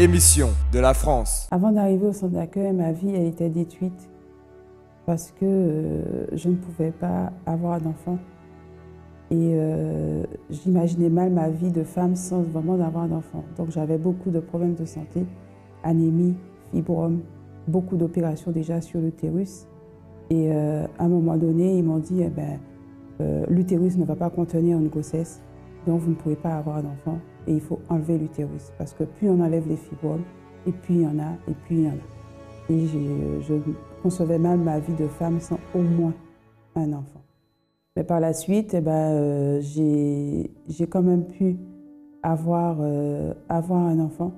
émission de la France. Avant d'arriver au centre d'accueil, ma vie elle était détruite parce que je ne pouvais pas avoir d'enfant. Et j'imaginais mal ma vie de femme sans vraiment avoir d'enfant. Donc j'avais beaucoup de problèmes de santé, anémie, fibrome, beaucoup d'opérations déjà sur l'utérus. Et à un moment donné, ils m'ont dit l'utérus ne va pas contenir une grossesse, donc vous ne pouvez pas avoir d'enfant et il faut enlever l'utérus. Parce que plus on enlève les fibromes, et puis il y en a, et puis il y en a. Et je concevais mal ma vie de femme sans au moins un enfant. Mais par la suite, j'ai quand même pu avoir un enfant.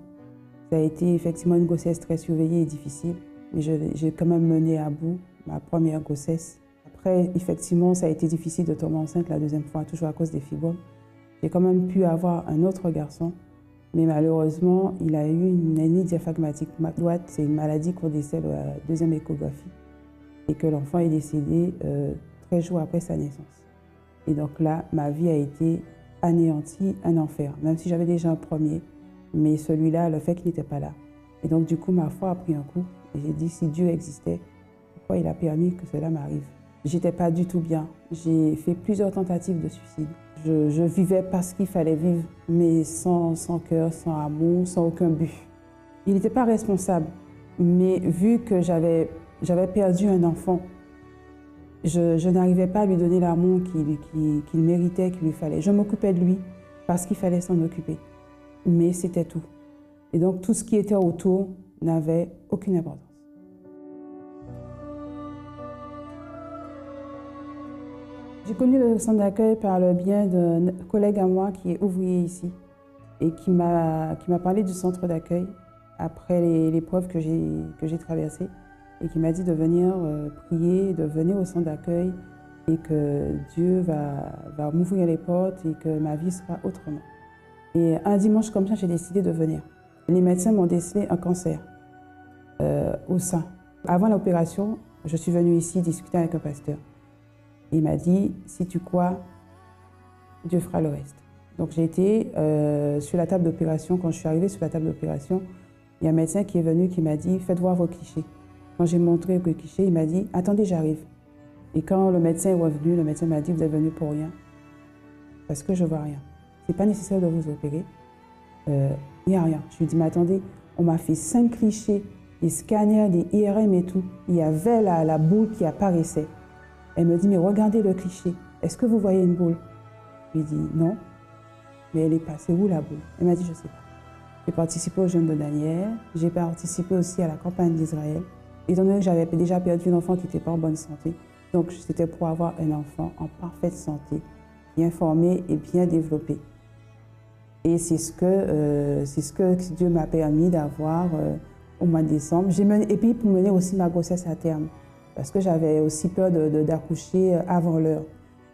Ça a été effectivement une grossesse très surveillée et difficile, mais j'ai quand même mené à bout ma première grossesse. Après, effectivement, ça a été difficile de tomber enceinte la deuxième fois, toujours à cause des fibromes. J'ai quand même pu avoir un autre garçon, mais malheureusement, il a eu une hernie diaphragmatique droite. C'est une maladie qu'on décèle à la deuxième échographie et que l'enfant est décédé 13 jours après sa naissance. Et donc là, ma vie a été anéantie, un enfer, même si j'avais déjà un premier, mais celui-là, le fait qu'il n'était pas là. Et donc du coup, ma foi a pris un coup et j'ai dit, si Dieu existait, pourquoi il a permis que cela m'arrive? J'étais pas du tout bien. J'ai fait plusieurs tentatives de suicide. Je vivais parce qu'il fallait vivre, mais sans cœur, sans amour, sans aucun but. Il n'était pas responsable, mais vu que j'avais perdu un enfant, je n'arrivais pas à lui donner l'amour qu'il méritait, qu'il lui fallait. Je m'occupais de lui parce qu'il fallait s'en occuper, mais c'était tout. Et donc tout ce qui était autour n'avait aucune importance. J'ai connu le centre d'accueil par le biais d'un collègue à moi qui est ouvrier ici et qui m'a parlé du centre d'accueil après l'épreuve que j'ai traversée et qui m'a dit de venir prier, de venir au centre d'accueil et que Dieu va m'ouvrir les portes et que ma vie sera autrement. Et un dimanche comme ça, j'ai décidé de venir. Les médecins m'ont décelé un cancer au sein. Avant l'opération, je suis venue ici discuter avec un pasteur. Il m'a dit, si tu crois, Dieu fera le reste. Donc j'ai été sur la table d'opération. Quand je suis arrivée sur la table d'opération, il y a un médecin qui est venu qui m'a dit, faites voir vos clichés. Quand j'ai montré le cliché, il m'a dit, attendez, j'arrive. Et quand le médecin est revenu, le médecin m'a dit, vous êtes venu pour rien, parce que je ne vois rien. Ce n'est pas nécessaire de vous opérer, il n'y a rien. Je lui ai dit, mais attendez, on m'a fait 5 clichés, des scanners, des IRM et tout. Il y avait la boule qui apparaissait. Elle me dit, mais regardez le cliché, est-ce que vous voyez une boule? Je lui ai dit, non, mais elle est passée où la boule? Elle m'a dit, je ne sais pas. J'ai participé au jeûne de Daniel, j'ai participé aussi à la campagne d'Israël, étant donné que j'avais déjà perdu un enfant qui n'était pas en bonne santé. Donc c'était pour avoir un enfant en parfaite santé, bien formé et bien développé. Et c'est ce que Dieu m'a permis d'avoir au mois de décembre. Et puis pour mener aussi ma grossesse à terme, parce que j'avais aussi peur d'accoucher avant l'heure.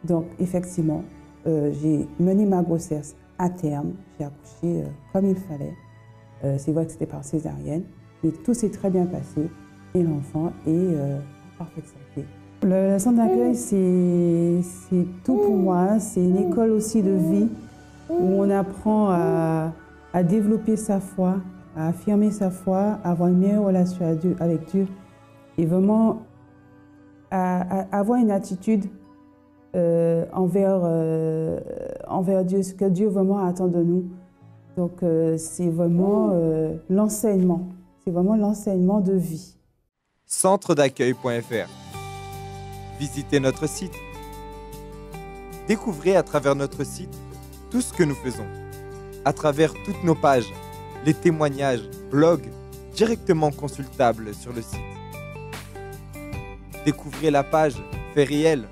Donc effectivement, j'ai mené ma grossesse à terme, j'ai accouché comme il fallait. C'est vrai que c'était par césarienne, mais tout s'est très bien passé et l'enfant est en parfaite santé. Le centre d'accueil, c'est tout pour moi. C'est une école aussi de vie où on apprend à développer sa foi, à affirmer sa foi, à avoir une meilleure relation avec Dieu et vraiment à avoir une attitude envers Dieu, ce que Dieu vraiment attend de nous. Donc c'est vraiment l'enseignement, c'est vraiment l'enseignement de vie. Centredaccueil.fr. Visitez notre site. Découvrez à travers notre site tout ce que nous faisons. À travers toutes nos pages, les témoignages, blogs, directement consultables sur le site. Découvrez la page Faits réels,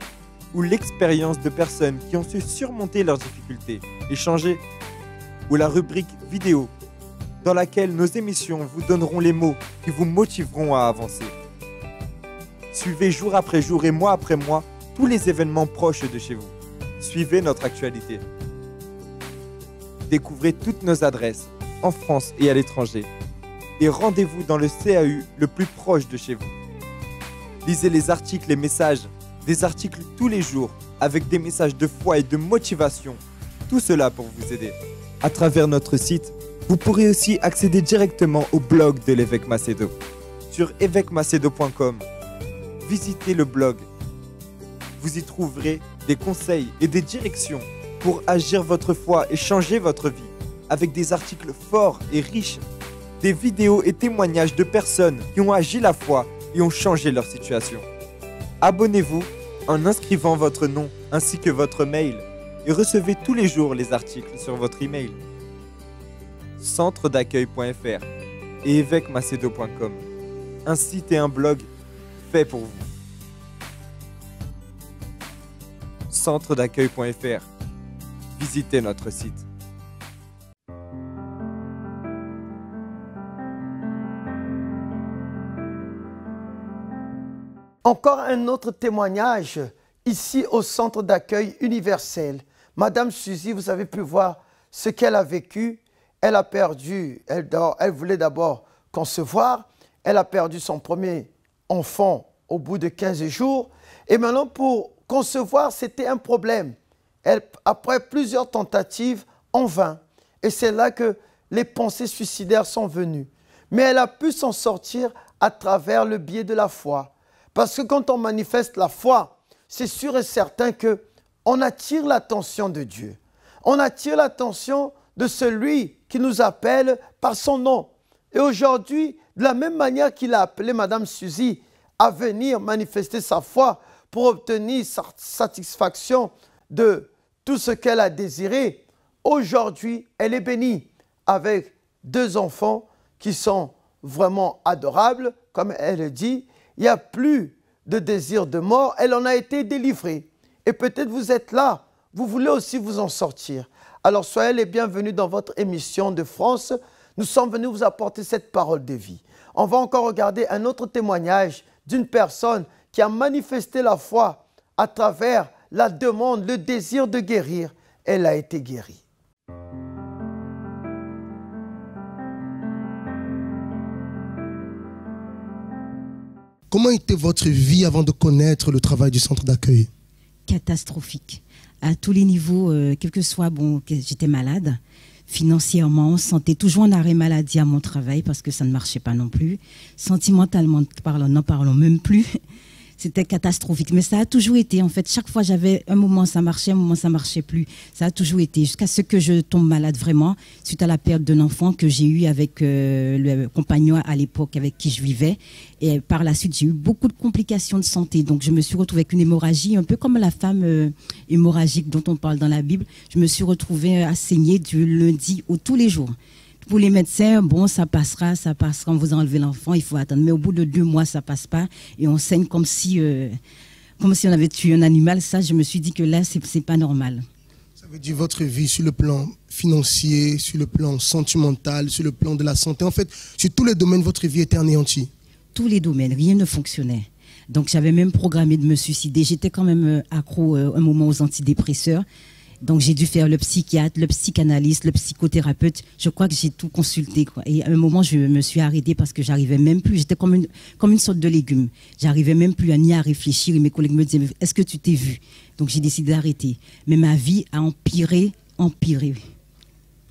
ou l'expérience de personnes qui ont su surmonter leurs difficultés et changer, ou la rubrique vidéo, dans laquelle nos émissions vous donneront les mots qui vous motiveront à avancer. Suivez jour après jour et mois après mois tous les événements proches de chez vous. Suivez notre actualité. Découvrez toutes nos adresses, en France et à l'étranger. Et rendez-vous dans le CAU le plus proche de chez vous. Lisez les articles et messages, des articles tous les jours, avec des messages de foi et de motivation. Tout cela pour vous aider. À travers notre site, Vous pourrez aussi accéder directement au blog de l'évêque Macedo. Sur évêquemacedo.com, visitez le blog. Vous y trouverez des conseils et des directions pour agir votre foi et changer votre vie, avec des articles forts et riches, des vidéos et témoignages de personnes qui ont agi la foi et ont changé leur situation. Abonnez-vous en inscrivant votre nom ainsi que votre mail et recevez tous les jours les articles sur votre email. Centredaccueil.fr et évêquemacedo.com, un site et un blog fait pour vous. Centredaccueil.fr, visitez notre site. Encore un autre témoignage ici au centre d'accueil universel. Madame Suzy, vous avez pu voir ce qu'elle a vécu. Elle a perdu, elle voulait d'abord concevoir. Elle a perdu son premier enfant au bout de 15 jours. Et maintenant, pour concevoir, c'était un problème. Après plusieurs tentatives, en vain. Et c'est là que les pensées suicidaires sont venues. Mais elle a pu s'en sortir à travers le biais de la foi. Parce que quand on manifeste la foi, c'est sûr et certain qu'on attire l'attention de Dieu. On attire l'attention de celui qui nous appelle par son nom. Et aujourd'hui, de la même manière qu'il a appelé Madame Suzy à venir manifester sa foi pour obtenir satisfaction de tout ce qu'elle a désiré, aujourd'hui, elle est bénie avec 2 enfants qui sont vraiment adorables, comme elle le dit. Il n'y a plus de désir de mort, elle en a été délivrée. Et peut-être vous êtes là, vous voulez aussi vous en sortir. Alors soyez les bienvenus dans votre émission de France. Nous sommes venus vous apporter cette parole de vie. On va encore regarder un autre témoignage d'une personne qui a manifesté la foi à travers la demande, le désir de guérir. Elle a été guérie. Comment était votre vie avant de connaître le travail du centre d'accueil? Catastrophique. À tous les niveaux, quel que soit, j'étais malade. Financièrement, santé, toujours en arrêt maladie à mon travail parce que ça ne marchait pas non plus. Sentimentalement parlant, n'en parlons même plus. C'était catastrophique. Mais ça a toujours été, en fait, chaque fois j'avais un moment ça marchait, un moment ça marchait plus. Ça a toujours été, jusqu'à ce que je tombe malade vraiment, suite à la perte d'un enfant que j'ai eu avec le compagnon à l'époque avec qui je vivais. Et par la suite, j'ai eu beaucoup de complications de santé. Donc, je me suis retrouvée avec une hémorragie, un peu comme la femme hémorragique dont on parle dans la Bible. Je me suis retrouvée à saigner du lundi au tous les jours. Pour les médecins, bon, ça passera, on vous a enlevé l'enfant, il faut attendre. Mais au bout de 2 mois, ça passe pas. Et on saigne comme si on avait tué un animal. Ça, je me suis dit que là, c'est pas normal. Ça veut dire votre vie sur le plan financier, sur le plan sentimental, sur le plan de la santé. En fait, sur tous les domaines, votre vie était anéantie. Tous les domaines, rien ne fonctionnait. Donc, j'avais même programmé de me suicider. J'étais quand même accro un moment aux antidépresseurs. Donc, j'ai dû faire le psychiatre, le psychanalyste, le psychothérapeute. Je crois que j'ai tout consulté, quoi. Et à un moment, je me suis arrêtée parce que j'arrivais même plus. J'étais comme une sorte de légume. J'arrivais même plus ni à réfléchir. Et mes collègues me disaient, est-ce que tu t'es vu? Donc, j'ai décidé d'arrêter. Mais ma vie a empiré.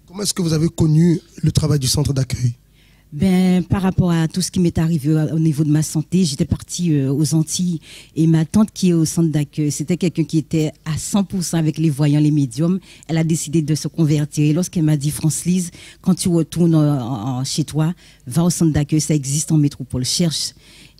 Comment est-ce que vous avez connu le travail du centre d'accueil? Par rapport à tout ce qui m'est arrivé au niveau de ma santé, j'étais partie aux Antilles et ma tante qui est au centre d'accueil, c'était quelqu'un qui était à 100% avec les voyants, les médiums. Elle a décidé de se convertir et lorsqu'elle m'a dit, France-Lise, quand tu retournes chez toi, va au centre d'accueil, ça existe en métropole, cherche.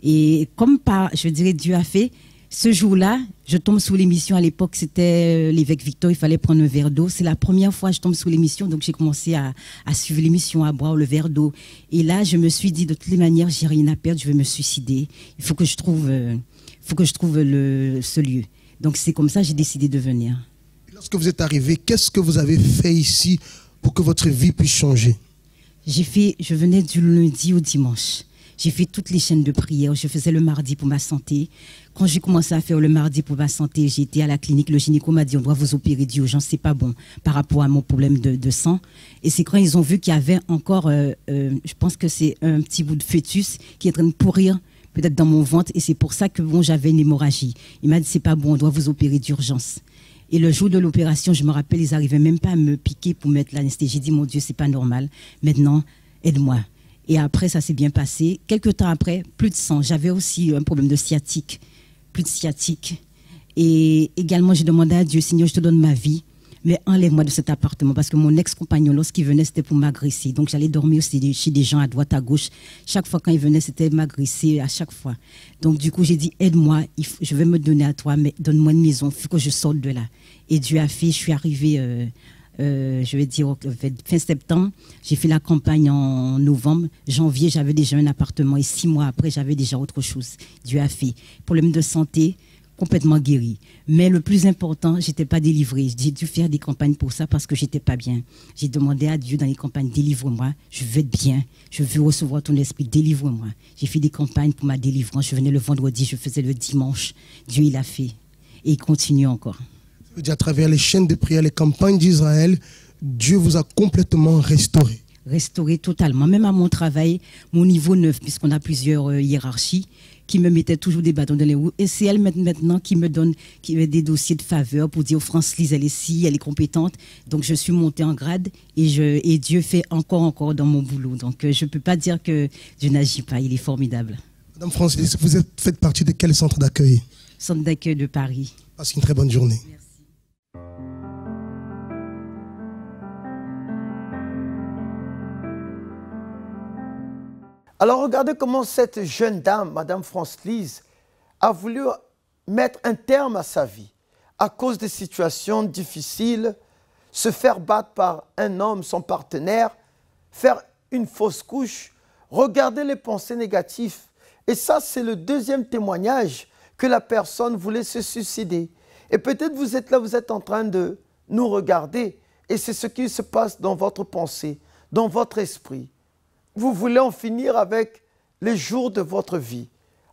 Et comme je dirais, Dieu a fait, ce jour-là, je tombe sous l'émission. À l'époque, c'était l'évêque Victor, il fallait prendre un verre d'eau. C'est la première fois que je tombe sous l'émission, donc j'ai commencé à suivre l'émission, à boire le verre d'eau. Et là, je me suis dit, de toutes les manières, j'ai rien à perdre, je vais me suicider. Il faut que je trouve, ce lieu. Donc c'est comme ça que j'ai décidé de venir. Lorsque vous êtes arrivé, qu'est-ce que vous avez fait ici pour que votre vie puisse changer? Je venais du lundi au dimanche. J'ai fait toutes les chaînes de prière. Je faisais le mardi pour ma santé. Quand j'ai commencé à faire le mardi pour ma santé, j'ai été à la clinique. Le gynéco m'a dit, on doit vous opérer d'urgence. C'est pas bon par rapport à mon problème de sang. Et c'est quand ils ont vu qu'il y avait encore, je pense que c'est un petit bout de fœtus qui est en train de pourrir peut-être dans mon ventre. Et c'est pour ça que j'avais une hémorragie. Il m'a dit, c'est pas bon, on doit vous opérer d'urgence. Et le jour de l'opération, je me rappelle, ils n'arrivaient même pas à me piquer pour mettre l'anesthésie. J'ai dit, mon Dieu, c'est pas normal. Maintenant, aide-moi. Et après, ça s'est bien passé. Quelques temps après, plus de sang. J'avais aussi un problème de sciatique. Plus de sciatique. Et également, j'ai demandé à Dieu, Seigneur, je te donne ma vie, mais enlève-moi de cet appartement. Parce que mon ex-compagnon, lorsqu'il venait, c'était pour m'agresser. Donc, j'allais dormir aussi chez des gens à droite, à gauche. Chaque fois, quand il venait, c'était m'agresser à chaque fois. Donc, du coup, j'ai dit, aide-moi, je vais me donner à toi, mais donne-moi une maison, il faut que je sorte de là. Et Dieu a fait, je suis arrivée, je vais dire, fin septembre. J'ai fait la campagne en novembre. Janvier, j'avais déjà un appartement. Et 6 mois après, j'avais déjà autre chose. Dieu a fait. Problème de santé, complètement guéri. Mais le plus important, j'étais pas délivrée. J'ai dû faire des campagnes pour ça parce que j'étais pas bien. J'ai demandé à Dieu dans les campagnes, délivre-moi, je veux être bien, je veux recevoir ton esprit, délivre-moi. J'ai fait des campagnes pour ma délivrance. Je venais le vendredi, je faisais le dimanche. Dieu, il a fait. Et il continue encore. Ça veut dire à travers les chaînes de prière, les campagnes d'Israël, Dieu vous a complètement restauré. Restauré totalement. Même à mon travail, mon niveau 9, puisqu'on a plusieurs hiérarchies, qui me mettait toujours des bâtons dans les roues. Et c'est elle maintenant qui me donne des dossiers de faveur pour dire, France-Lise, elle est ici, elle est compétente. Donc, je suis montée en grade et Dieu fait encore dans mon boulot. Donc, je ne peux pas dire que Dieu n'agit pas. Il est formidable. Madame France-Lise, vous faites partie de quel centre d'accueil? Centre d'accueil de Paris. Passez une très bonne journée. Merci. Alors regardez comment cette jeune dame, Madame France-Lise, a voulu mettre un terme à sa vie à cause des situations difficiles, se faire battre par un homme, son partenaire, faire une fausse couche, regarder les pensées négatives. Et ça, c'est le deuxième témoignage que la personne voulait se suicider. Et peut-être vous êtes là, vous êtes en train de nous regarder et c'est ce qui se passe dans votre pensée, dans votre esprit. Vous voulez en finir avec les jours de votre vie.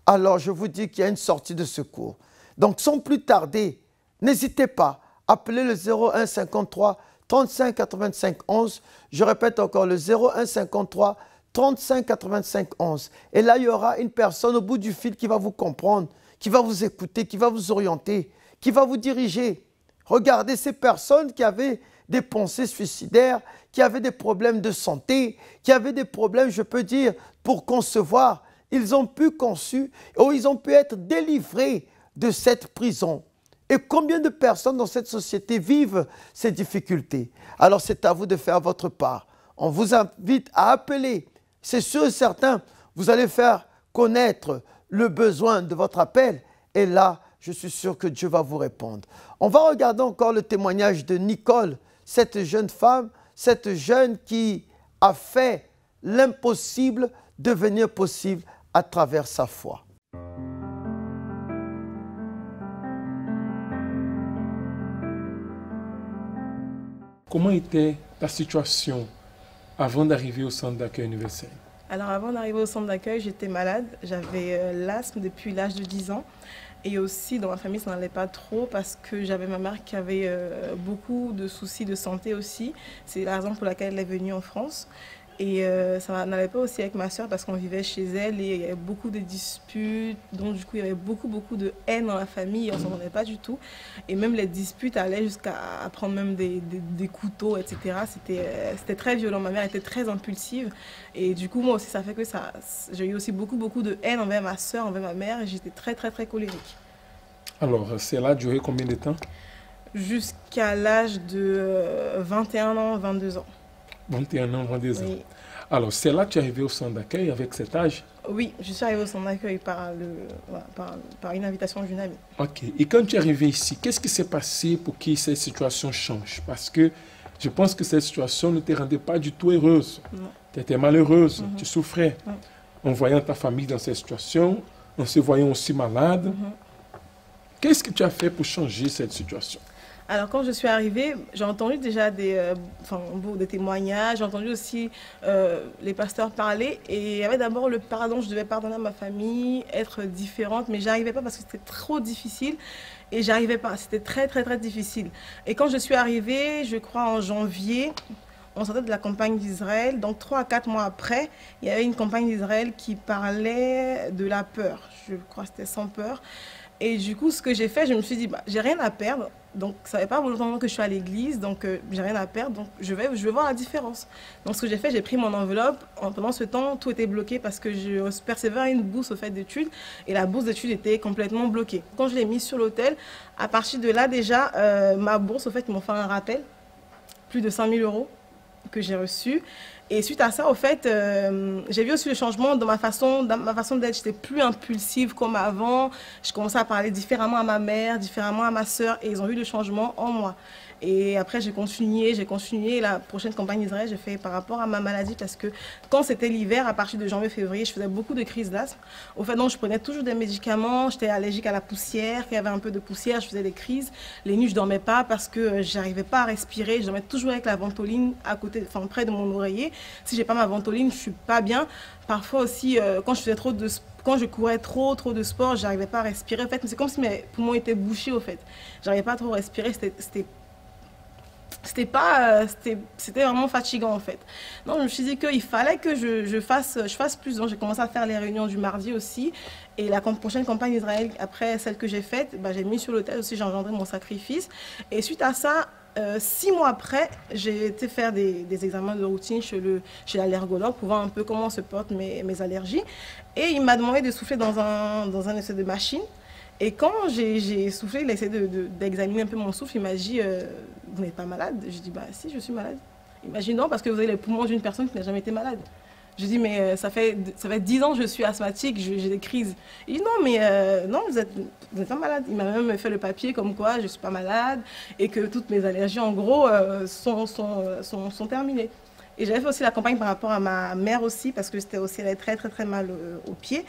Alors, je vous dis qu'il y a une sortie de secours. Donc, sans plus tarder, n'hésitez pas, appelez le 01 53 35 85 11. Je répète encore, le 01 53 35 85 11. Et là, il y aura une personne au bout du fil qui va vous comprendre, qui va vous écouter, qui va vous orienter, qui va vous diriger. Regardez ces personnes qui avaient des pensées suicidaires, qui avaient des problèmes de santé, qui avaient des problèmes, je peux dire, pour concevoir. Ils ont pu conçu, ou ils ont pu être délivrés de cette prison. Et combien de personnes dans cette société vivent ces difficultés? Alors c'est à vous de faire votre part. On vous invite à appeler. C'est sûr et certain, vous allez faire connaître le besoin de votre appel. Et là, je suis sûr que Dieu va vous répondre. On va regarder encore le témoignage de Nicole, cette jeune femme, cette jeune qui a fait l'impossible devenir possible à travers sa foi. Comment était ta situation avant d'arriver au centre d'accueil universel? Alors avant d'arriver au centre d'accueil, j'étais malade. J'avais l'asthme depuis l'âge de 10 ans. Et aussi, dans ma famille, ça n'allait pas trop parce que j'avais ma mère qui avait beaucoup de soucis de santé aussi. C'est la raison pour laquelle elle est venue en France. Et ça n'allait pas aussi avec ma soeur parce qu'on vivait chez elle et il y avait beaucoup de disputes. Donc du coup, il y avait beaucoup de haine dans la famille et on ne s'entendait pas du tout. Et même les disputes allaient jusqu'à prendre même des couteaux, etc. C'était très violent. Ma mère était très impulsive. Et du coup, moi aussi, ça fait que j'ai eu aussi beaucoup de haine envers ma soeur, envers ma mère. Et j'étais très colérique. Alors, cela a duré combien de temps? Jusqu'à l'âge de 21 ans, 22 ans. 21 ans, 22 ans. Oui. Alors, c'est là que tu es arrivé au centre d'accueil avec cet âge? Oui, je suis arrivée au centre d'accueil par une invitation d'une amie. Ok. Et quand tu es arrivé ici, qu'est-ce qui s'est passé pour que cette situation change? Parce que je pense que cette situation ne te rendait pas du tout heureuse. Tu étais malheureuse, tu souffrais. En voyant ta famille dans cette situation, en se voyant aussi malade. Qu'est-ce que tu as fait pour changer cette situation? Alors, quand je suis arrivée, j'ai entendu déjà des témoignages, j'ai entendu aussi les pasteurs parler. Et il y avait d'abord le pardon, je devais pardonner à ma famille, être différente, mais j'arrivais pas parce que c'était trop difficile. Et j'arrivais pas, c'était très difficile. Et quand je suis arrivée, je crois en janvier, on sortait de la campagne d'Israël. Donc 3 à 4 mois après, il y avait une campagne d'Israël qui parlait de la peur. Je crois que c'était sans peur. Et du coup, ce que j'ai fait, je me suis dit, j'ai rien à perdre. Donc, ça fait pas longtemps que je suis à l'église, donc j'ai rien à perdre, donc je vais voir la différence. Donc, ce que j'ai fait, j'ai pris mon enveloppe. Pendant ce temps, tout était bloqué parce que je persévérais une bourse au fait d'études et la bourse d'études était complètement bloquée. Quand je l'ai mise sur l'hôtel, à partir de là, déjà, ma bourse, au fait, ils m'ont fait un rappel, plus de 5 000 € que j'ai reçu. Et suite à ça, au fait, j'ai vu aussi le changement dans ma façon d'être. J'étais plus impulsive comme avant. Je commençais à parler différemment à ma mère, différemment à ma sœur, et ils ont vu le changement en moi. Et après, j'ai continué. La prochaine campagne d'Israël, j'ai fait par rapport à ma maladie, parce que quand c'était l'hiver, à partir de janvier-février, je faisais beaucoup de crises d'asthme. Au fait, donc, je prenais toujours des médicaments. J'étais allergique à la poussière. Quand il y avait un peu de poussière, je faisais des crises. Les nuits, je dormais pas parce que j'arrivais pas à respirer. Je dormais toujours avec la ventoline à côté, enfin près de mon oreiller. Si j'ai pas ma ventoline, je suis pas bien. Parfois aussi, quand je courais trop de sport, j'arrivais pas à respirer. En fait, c'est comme si mes poumons étaient bouchés. Au fait, j'arrivais pas à trop respirer. C'était vraiment fatigant en fait. Donc je me suis dit qu'il fallait que je fasse plus. Donc j'ai commencé à faire les réunions du mardi aussi. Et la prochaine campagne d'Israël, après celle que j'ai faite, j'ai mis sur l'autel aussi, j'ai engendré mon sacrifice. Et suite à ça, 6 mois après, j'ai été faire des examens de routine chez l'allergologue pour voir un peu comment se portent mes allergies. Et il m'a demandé de souffler dans un essai de machine. Et quand j'ai soufflé, il a essayé d'examiner un peu mon souffle, il m'a dit vous n'êtes pas malade? J'ai dit bah si, je suis malade. Il m'a dit non, parce que vous avez les poumons d'une personne qui n'a jamais été malade. J'ai dit mais ça fait 10 ans que je suis asthmatique, j'ai des crises. Il dit non mais non, vous êtes pas malade. Il m'a même fait le papier comme quoi je ne suis pas malade et que toutes mes allergies en gros sont terminées. Et j'avais fait aussi la campagne par rapport à ma mère aussi, parce que elle est très très très mal aux pieds.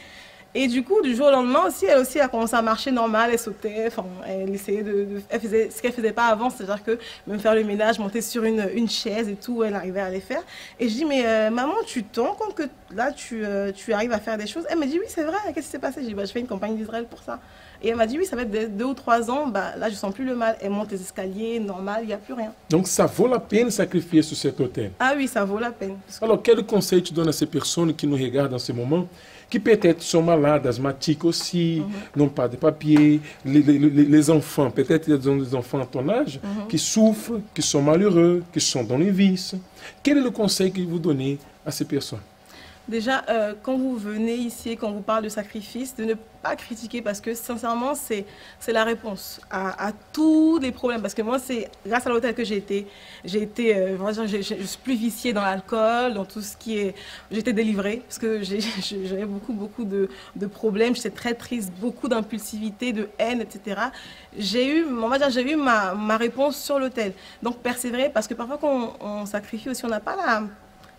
Et du coup, du jour au lendemain aussi, elle aussi a commencé à marcher normal, elle sautait, enfin, elle essayait elle faisait ce qu'elle faisait pas avant, c'est-à-dire que même faire le ménage, monter sur une chaise et tout, elle arrivait à les faire. Et je dis, mais maman, tu te rends compte que là, tu arrives à faire des choses? Elle me dit, oui, c'est vrai, qu'est-ce qui s'est passé? Je dis, je fais une campagne d'Israël pour ça. Et elle m'a dit, oui, ça va être 2 ou 3 ans, là, je sens plus le mal. Elle monte les escaliers, normal, il n'y a plus rien. Donc, ça vaut la peine de sacrifier sur cet hôtel? Ah oui, ça vaut la peine. Alors, quel conseil tu donnes à ces personnes qui nous regardent en ce moment, qui peut-être sont malades, asthmatiques aussi, n'ont pas de papier, les enfants, peut-être ils ont des enfants à ton âge, qui souffrent, qui sont malheureux, qui sont dans les vices. Quel est le conseil que vous donnez à ces personnes? Déjà, quand vous venez ici et qu'on vous parle de sacrifice, de ne pas critiquer, parce que sincèrement, c'est la réponse à tous les problèmes. Parce que moi, c'est grâce à l'hôtel que je suis plus viciée dans l'alcool, dans tout ce qui est... J'étais délivrée, parce que j'avais beaucoup de problèmes. J'étais très triste, beaucoup d'impulsivité, de haine, etc. J'ai eu ma réponse sur l'hôtel. Donc, persévérer, parce que parfois, quand on sacrifie aussi, on n'a pas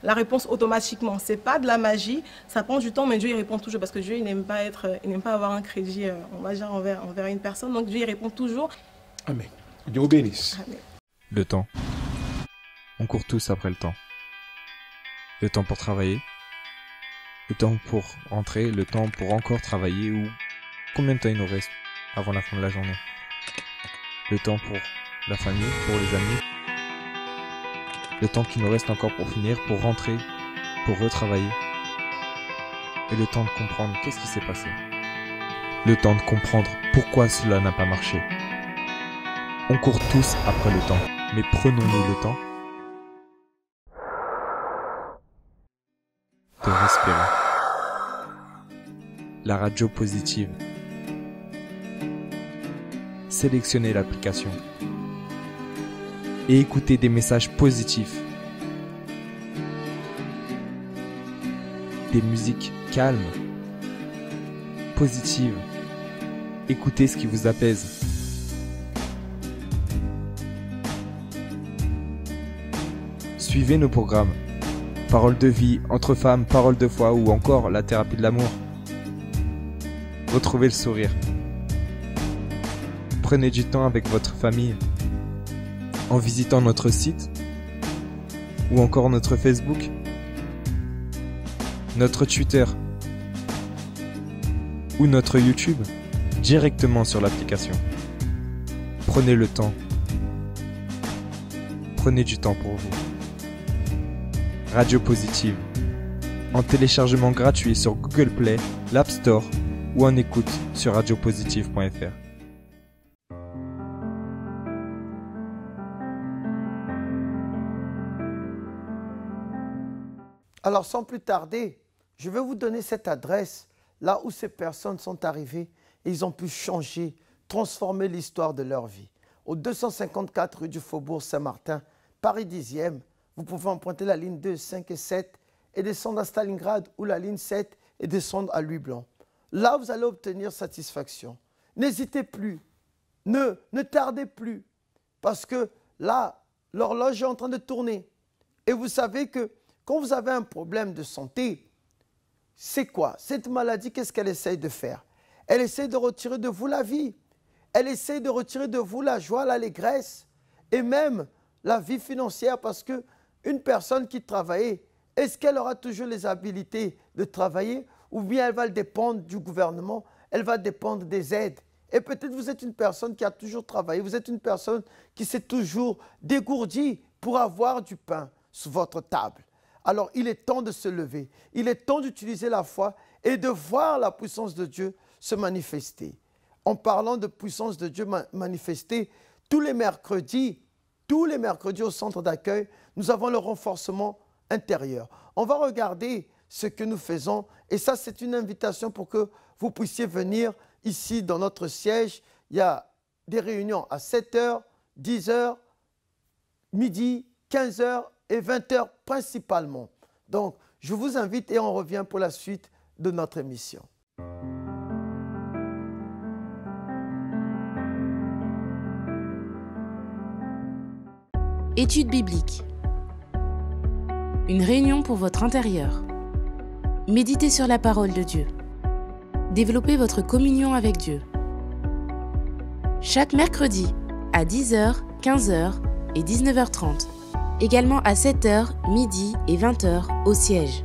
la réponse automatiquement. C'est pas de la magie, ça prend du temps, mais Dieu il répond toujours, parce que Dieu il n'aime pas avoir un crédit, on va dire, envers une personne. Donc Dieu il répond toujours. Amen. Dieu vous bénisse. Amen. Le temps. On court tous après le temps. Le temps pour travailler, le temps pour rentrer, le temps pour encore travailler, ou combien de temps il nous reste avant la fin de la journée. Le temps pour la famille, pour les amis. Le temps qui nous reste encore pour finir, pour rentrer, pour retravailler. Et le temps de comprendre qu'est-ce qui s'est passé. Le temps de comprendre pourquoi cela n'a pas marché. On court tous après le temps, mais prenons-nous le temps de respirer. La radio positive. Sélectionnez l'application et écoutez des messages positifs. Des musiques calmes, positives. Écoutez ce qui vous apaise. Suivez nos programmes. Paroles de vie, entre femmes, paroles de foi ou encore la thérapie de l'amour. Retrouvez le sourire. Prenez du temps avec votre famille en visitant notre site ou encore notre Facebook, notre Twitter ou notre YouTube directement sur l'application. Prenez le temps. Prenez du temps pour vous. Radio Positive. En téléchargement gratuit sur Google Play, l'App Store ou en écoute sur radiopositive.fr. Alors, sans plus tarder, je vais vous donner cette adresse, là où ces personnes sont arrivées et ils ont pu changer, transformer l'histoire de leur vie. Au 254 rue du Faubourg Saint-Martin, Paris 10e, vous pouvez emprunter la ligne 2, 5 et 7 et descendre à Stalingrad ou la ligne 7 et descendre à Louis-Blanc. Là, vous allez obtenir satisfaction. N'hésitez plus, ne tardez plus, parce que là, l'horloge est en train de tourner. Et vous savez que quand vous avez un problème de santé, c'est quoi? Cette maladie, qu'est-ce qu'elle essaye de faire? Elle essaie de retirer de vous la vie. Elle essaie de retirer de vous la joie, l'allégresse et même la vie financière, parce qu'une personne qui travaille, est-ce qu'elle aura toujours les habilités de travailler ou bien elle va dépendre du gouvernement, elle va dépendre des aides? Et peut-être vous êtes une personne qui a toujours travaillé, vous êtes une personne qui s'est toujours dégourdie pour avoir du pain sur votre table. Alors il est temps de se lever, il est temps d'utiliser la foi et de voir la puissance de Dieu se manifester. En parlant de puissance de Dieu manifester, tous les mercredis au centre d'accueil, nous avons le renforcement intérieur. On va regarder ce que nous faisons et ça, c'est une invitation pour que vous puissiez venir ici dans notre siège. Il y a des réunions à 7h, 10h, midi, 15h et 20h principalement. Donc, je vous invite et on revient pour la suite de notre émission. Étude biblique. Une réunion pour votre intérieur. Méditez sur la parole de Dieu. Développez votre communion avec Dieu. Chaque mercredi à 10h, 15h et 19h30. Également à 7h, midi et 20h au siège.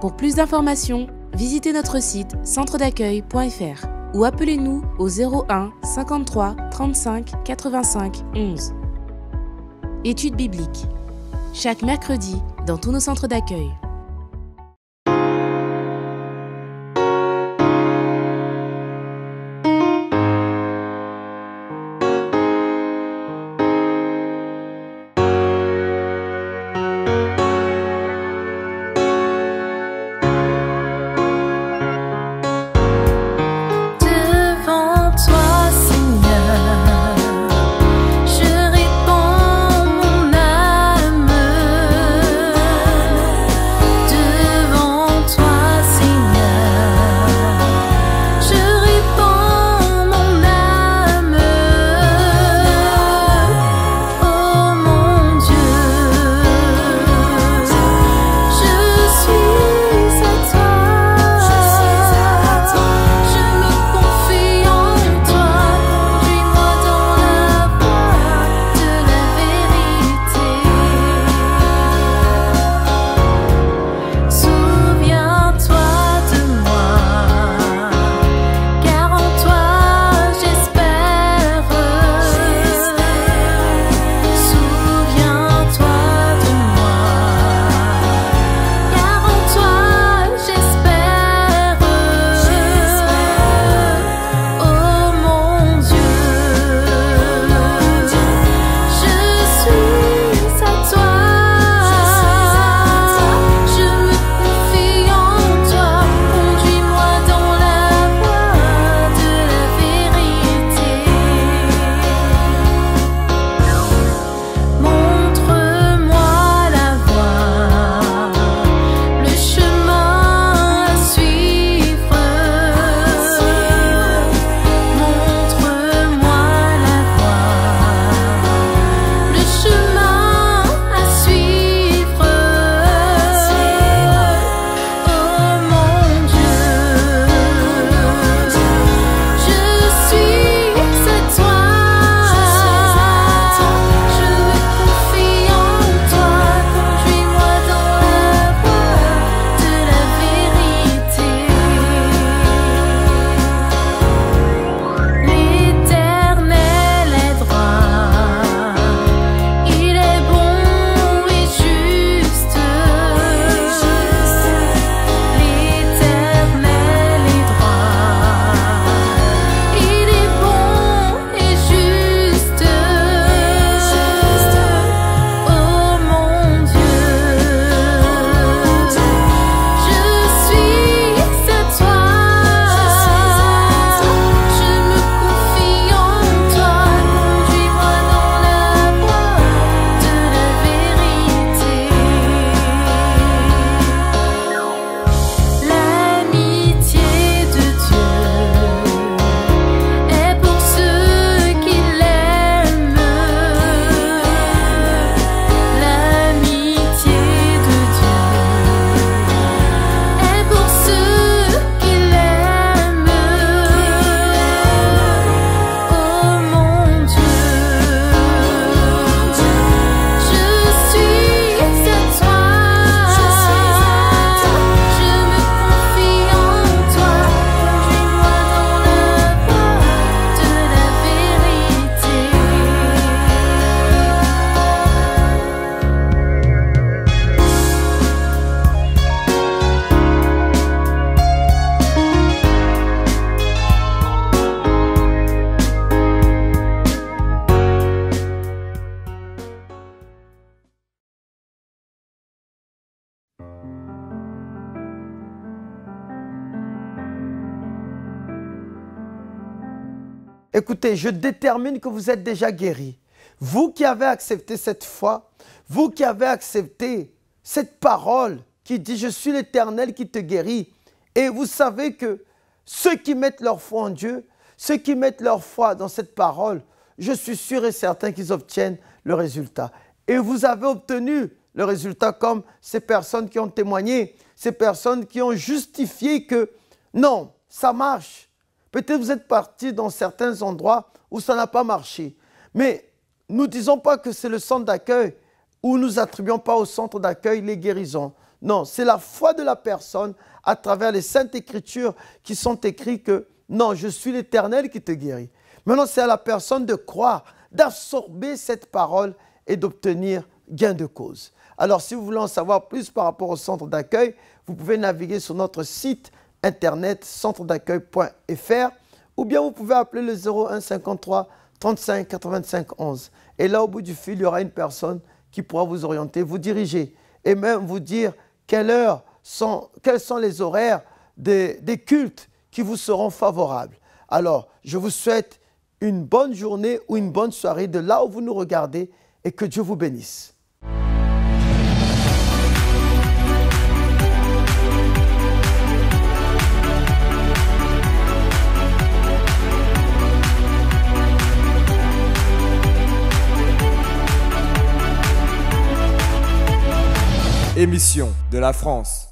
Pour plus d'informations, visitez notre site centredaccueil.fr ou appelez-nous au 01 53 35 85 11. Étude biblique. Chaque mercredi dans tous nos centres d'accueil. Je réponds mon âme. Écoutez, je détermine que vous êtes déjà guéri. Vous qui avez accepté cette foi, vous qui avez accepté cette parole qui dit « Je suis l'Éternel qui te guérit ». Et vous savez que ceux qui mettent leur foi en Dieu, ceux qui mettent leur foi dans cette parole, je suis sûr et certain qu'ils obtiennent le résultat. Et vous avez obtenu le résultat comme ces personnes qui ont témoigné, ces personnes qui ont justifié que non, ça marche. Peut-être vous êtes partis dans certains endroits où ça n'a pas marché. Mais nous ne disons pas que c'est le centre d'accueil où nous n'attribuons pas au centre d'accueil les guérisons. Non, c'est la foi de la personne à travers les Saintes Écritures qui sont écrites que non, je suis l'Éternel qui te guérit. Maintenant, c'est à la personne de croire, d'absorber cette parole et d'obtenir gain de cause. Alors, si vous voulez en savoir plus par rapport au centre d'accueil, vous pouvez naviguer sur notre site internet centredaccueil.fr ou bien vous pouvez appeler le 01 53 35 85 11. Et là, au bout du fil, il y aura une personne qui pourra vous orienter, vous diriger et même vous dire quels sont les horaires des cultes qui vous seront favorables. Alors, je vous souhaite une bonne journée ou une bonne soirée de là où vous nous regardez et que Dieu vous bénisse. Émission de la France.